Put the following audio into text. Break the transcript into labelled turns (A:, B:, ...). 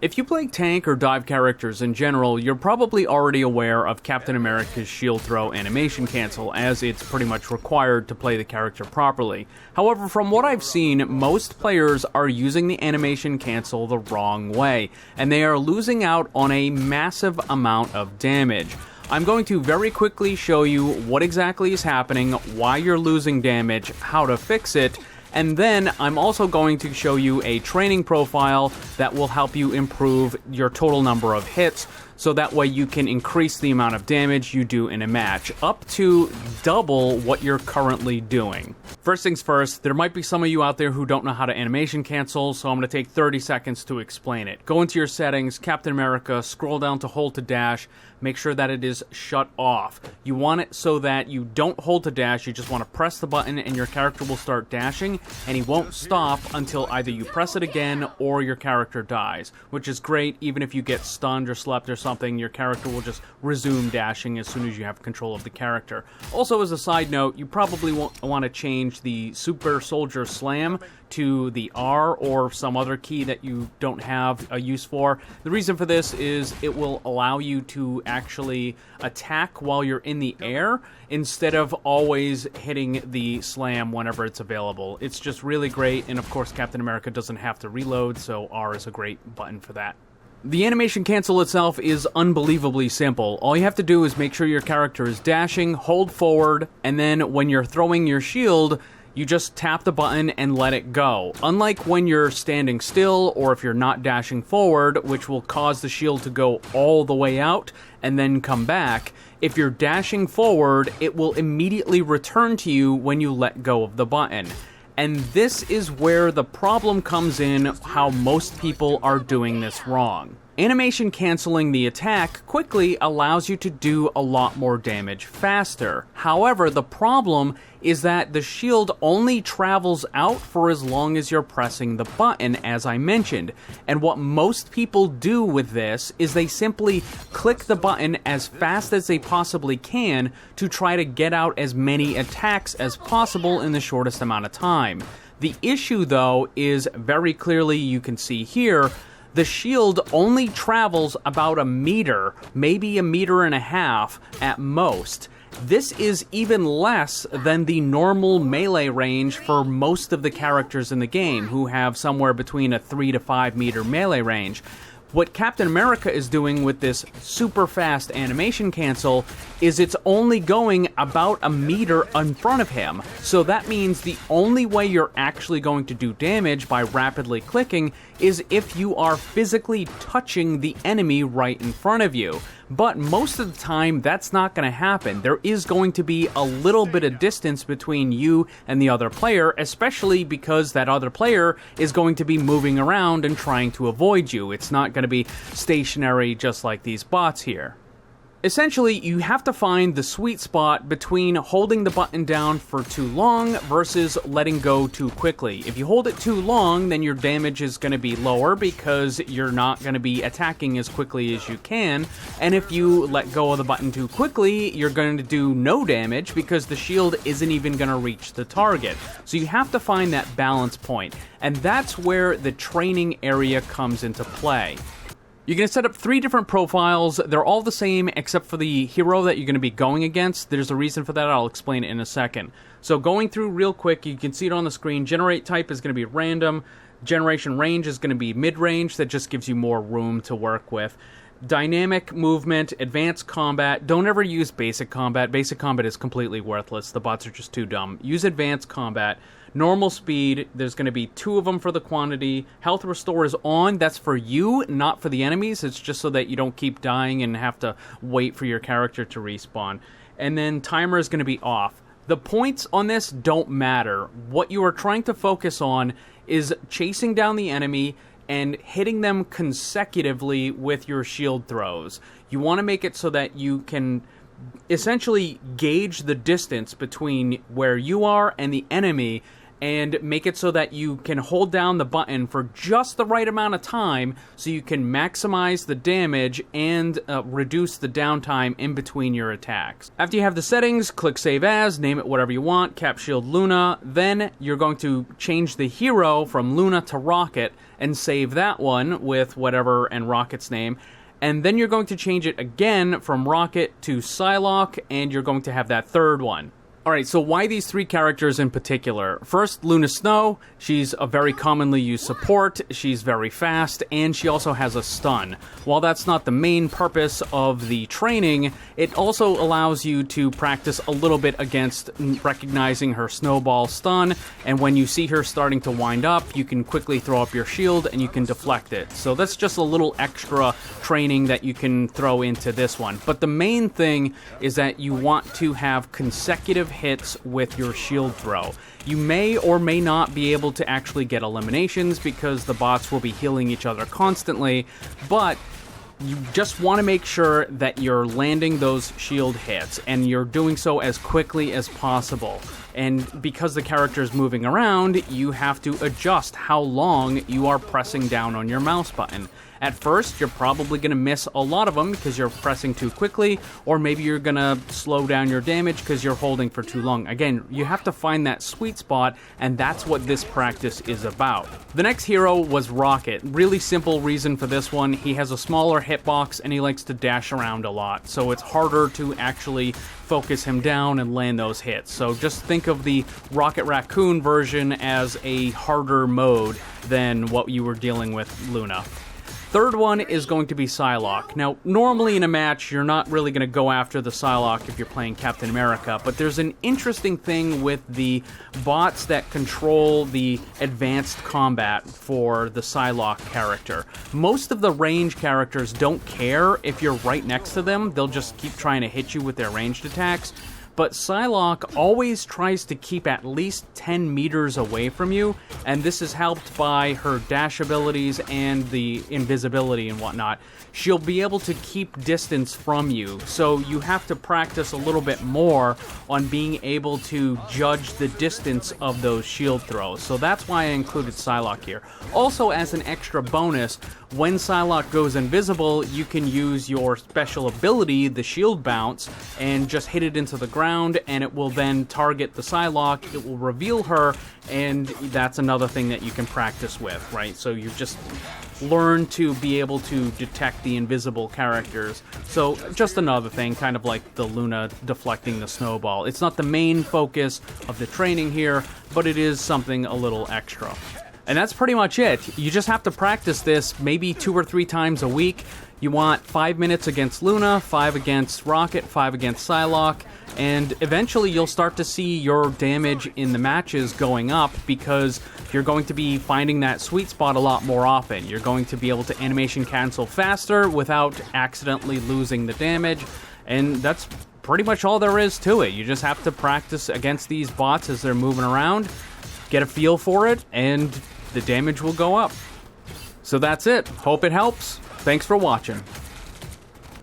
A: If you play tank or dive characters in general, you're probably already aware of Captain America's shield throw animation cancel, as it's pretty much required to play the character properly. However, from what I've seen, most players are using the animation cancel the wrong way, and they are losing out on a massive amount of damage. I'm going to very quickly show you what exactly is happening, why you're losing damage, how to fix it, and then I'm also going to show you a training profile that will help you improve your total number of hits, so that way you can increase the amount of damage you do in a match, up to double what you're currently doing. First things first, there might be some of you out there who don't know how to animation cancel, so I'm going to take 30 seconds to explain it. Go into your settings, Captain America, scroll down to hold to dash, make sure that it is shut off. You want it so that you don't hold to dash, you just want to press the button and your character will start dashing, and he won't stop until either you press it again or your character dies, which is great. Even if you get stunned or slept or something, your character will just resume dashing as soon as you have control of the character. Also, as a side note, you probably want to change the Super Soldier Slam to the R or some other key that you don't have a use for. The reason for this is it will allow you to actually attack while you're in the air instead of always hitting the slam whenever it's available. It's just really great, and of course Captain America doesn't have to reload, so R is a great button for that. The animation cancel itself is unbelievably simple. All you have to do is make sure your character is dashing, hold forward, and then when you're throwing your shield, you just tap the button and let it go. Unlike when you're standing still or if you're not dashing forward, which will cause the shield to go all the way out and then come back, if you're dashing forward, it will immediately return to you when you let go of the button. And this is where the problem comes in, how most people are doing this wrong. Animation canceling the attack quickly allows you to do a lot more damage faster. However, the problem is that the shield only travels out for as long as you're pressing the button, as I mentioned. And what most people do with this is they simply click the button as fast as they possibly can to try to get out as many attacks as possible in the shortest amount of time. The issue, though, is very clearly, you can see here, the shield only travels about a meter, maybe a meter and a half at most. This is even less than the normal melee range for most of the characters in the game, who have somewhere between a 3 to 5 meter melee range. What Captain America is doing with this super fast animation cancel is it's only going about a meter in front of him. So that means the only way you're actually going to do damage by rapidly clicking is if you are physically touching the enemy right in front of you. But most of the time, that's not going to happen. There is going to be a little bit of distance between you and the other player, especially because that other player is going to be moving around and trying to avoid you. It's not going to be stationary just like these bots here. Essentially, you have to find the sweet spot between holding the button down for too long versus letting go too quickly. If you hold it too long, then your damage is going to be lower because you're not going to be attacking as quickly as you can. And if you let go of the button too quickly, you're going to do no damage because the shield isn't even going to reach the target. So you have to find that balance point. And that's where the training area comes into play. You're going to set up 3 different profiles. They're all the same except for the hero that you're going to be going against. There's a reason for that. I'll explain it in a second. So going through real quick, you can see it on the screen. Generate type is going to be random. Generation range is going to be mid-range. That just gives you more room to work with. Dynamic movement, advanced combat. Don't ever use basic combat. Basic combat is completely worthless. The bots are just too dumb. Use advanced combat. Normal speed, there's going to be 2 of them for the quantity. Health restore is on. That's for you, not for the enemies. It's just so that you don't keep dying and have to wait for your character to respawn. And then timer is going to be off. The points on this don't matter. What you are trying to focus on is chasing down the enemy and hitting them consecutively with your shield throws. You want to make it so that you can essentially gauge the distance between where you are and the enemy and make it so that you can hold down the button for just the right amount of time so you can maximize the damage and reduce the downtime in between your attacks. After you have the settings, click Save As, name it whatever you want, Cap Shield Luna, then you're going to change the hero from Luna to Rocket and save that one with whatever and Rocket's name. And then you're going to change it again from Rocket to Psylocke, and you're going to have that third one. Alright, so why these three characters in particular? First, Luna Snow. She's a very commonly used support, she's very fast, and she also has a stun. While that's not the main purpose of the training, it also allows you to practice a little bit against recognizing her snowball stun, and when you see her starting to wind up, you can quickly throw up your shield and you can deflect it. So that's just a little extra training that you can throw into this one. But the main thing is that you want to have consecutive hits with your shield throw. You may or may not be able to actually get eliminations because the bots will be healing each other constantly, but you just want to make sure that you're landing those shield hits and you're doing so as quickly as possible. And because the character is moving around, you have to adjust how long you are pressing down on your mouse button. At first, you're probably going to miss a lot of them because you're pressing too quickly, or maybe you're going to slow down your damage because you're holding for too long. Again, you have to find that sweet spot, and that's what this practice is about. The next hero was Rocket. Really simple reason for this one. He has a smaller hitbox, and he likes to dash around a lot, so it's harder to actually focus him down and land those hits. So just think of the Rocket Raccoon version as a harder mode than what you were dealing with Luna. Third one is going to be Psylocke. Now, normally in a match, you're not really going to go after the Psylocke if you're playing Captain America, but there's an interesting thing with the bots that control the advanced combat for the Psylocke character. Most of the range characters don't care if you're right next to them. They'll just keep trying to hit you with their ranged attacks. But Psylocke always tries to keep at least 10 meters away from you, and this is helped by her dash abilities and the invisibility and whatnot. She'll be able to keep distance from you, so you have to practice a little bit more on being able to judge the distance of those shield throws. So that's why I included Psylocke here. Also, as an extra bonus, when Psylocke goes invisible, you can use your special ability, the shield bounce, and just hit it into the ground, and it will then target the Psylocke, it will reveal her, and that's another thing that you can practice with, right? So you just learn to be able to detect the invisible characters. So just another thing, kind of like the Luna deflecting the snowball. It's not the main focus of the training here, but it is something a little extra. And that's pretty much it. You just have to practice this maybe 2 or 3 times a week. You want 5 minutes against Luna, 5 against Rocket, 5 against Psylocke, and eventually you'll start to see your damage in the matches going up because you're going to be finding that sweet spot a lot more often. You're going to be able to animation cancel faster without accidentally losing the damage, and that's pretty much all there is to it. You just have to practice against these bots as they're moving around, get a feel for it, and the damage will go up. So that's it. Hope it helps. Thanks for watching.